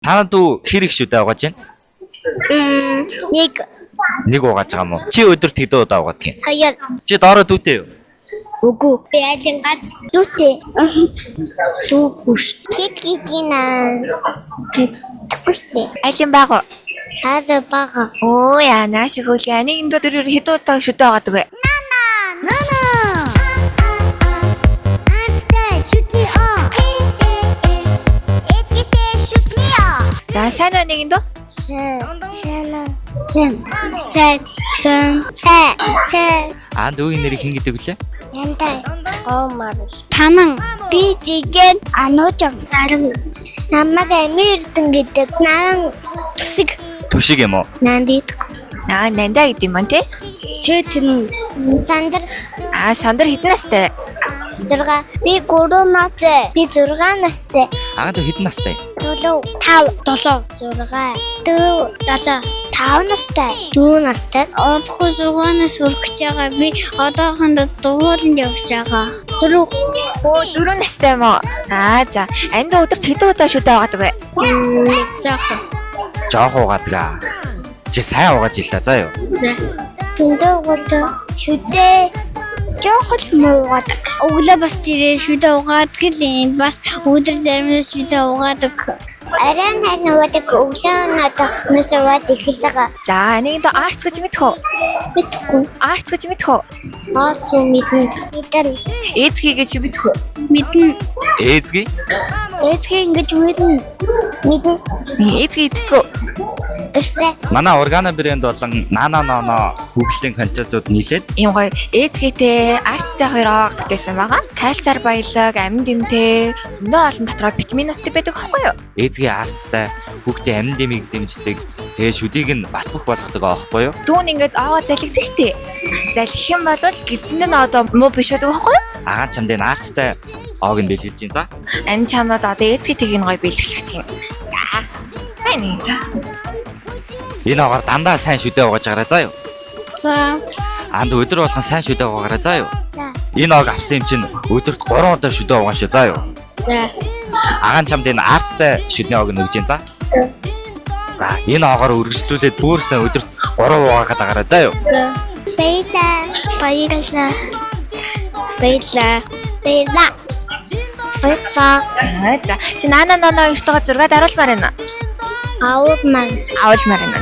Танад дүү хэрэг шүдэ угааж байна? Нэг Нэг угааж байгаа юм уу? Чи өдөрт хэдэн удаа угаадаг юм? хоёр Чи доороо дүүтэй юу? үгүй би айлын гац дүүтэй дүүгүш хитгийна тгүштэй Айлын баг уу? хаза бага Оо яа нааш хөлий. Нэг энэ өдөр хэдэн удаа шүдэ байгадаг вэ? нана антай шүтний эцгийтэй шүтний За сайн уу нэг энэ дөө? Сэн Аа дүүгийн нэрийг хэн гэдэг вүлээ? янтай танан би жиген ануужам намайг амирдэн гэдэг нан тусиг Түшиг юм уу? нандид Аа нандаа гэдэг юм аа тий? тэтэн сандар Аа сандар хэдэн настай? 6 би 3 настай би 6 настай Аа дүү хэдэн настай? 4 5 7 6 4 7 5 настай 4 настай одохгүй 6 нас хүрэх байгаа би одоохондоо дууланд явж байгаа 4 Оо 4 настай юм уу? Аа за. Энд өдөрт хэдэн удаа шүдэ байгадаг вэ? заахан Жоох угаадаг аа. Чи сайн угааж ил та заа юу? за түндээ гол шүдээ жоохол муугаад өглөө бас жирээ шүдээ угаадаг л юм бас өдөр заримдаа шүдээ угаадаг арай наадаг өглөө надад мэсвэж ихэлж байгаа За нэг энэ арц гэж мэдэх үү? мэдгүй Арц гэж мэдэх үү? аасуу мэдэн Эцгийг гэж мэдэх үү? мэдэн Ээзги? эцэг ингэж мэдэн Эцгийг иддэг үү? тэстэй Манай Органа брэнд болон Нана Ноно хүүхлийн контентууд нийлээд Ийм гоё эцгийтэй арцтай хоёр оог гэсэн байгаа. Кальцаар баялаг, амин дэмтэй, зөндөө олон дотроо витаминуудтай байдаг аахгүй юу? ээзгийн арцтай хүүхдээ амин дэмийг дэмждэг. Тэгээ шүдийг нь бат бөх болгодог аахгүй юу? Дүүн ингээд аваа залгидсан шүү дээ. Залгих юм бол гидсэнд нь одоо муу биш байдаг аахгүй юу? Агаан чамд энэ арцтай оог нь бэлгэлж юм за. Энэ чамд одоо эцгийтэйг нь гоё бэлтгэх юм. За. Хайны. Энэ оогоор дандаа сайн шүдэ угааж гараа заа юу? за Анд өдөр болгон сайн шүдэ угаагаараа заа юу? за Энэ оог авсан юм чинь өдөрт 3 удаа шүдэ угааш заа юу? за Агаан чамд энэ арцтай шүдний оог нь өгж юм за. За энэ оогоор үргэлжлүүлээд бүрсэн өдөрт 3 угаагаад агараа заа юу? баярлаа За. Чи Нана Ноно ертөгөө зургаад харуулмаар байна. аул маань Авалмаар байна.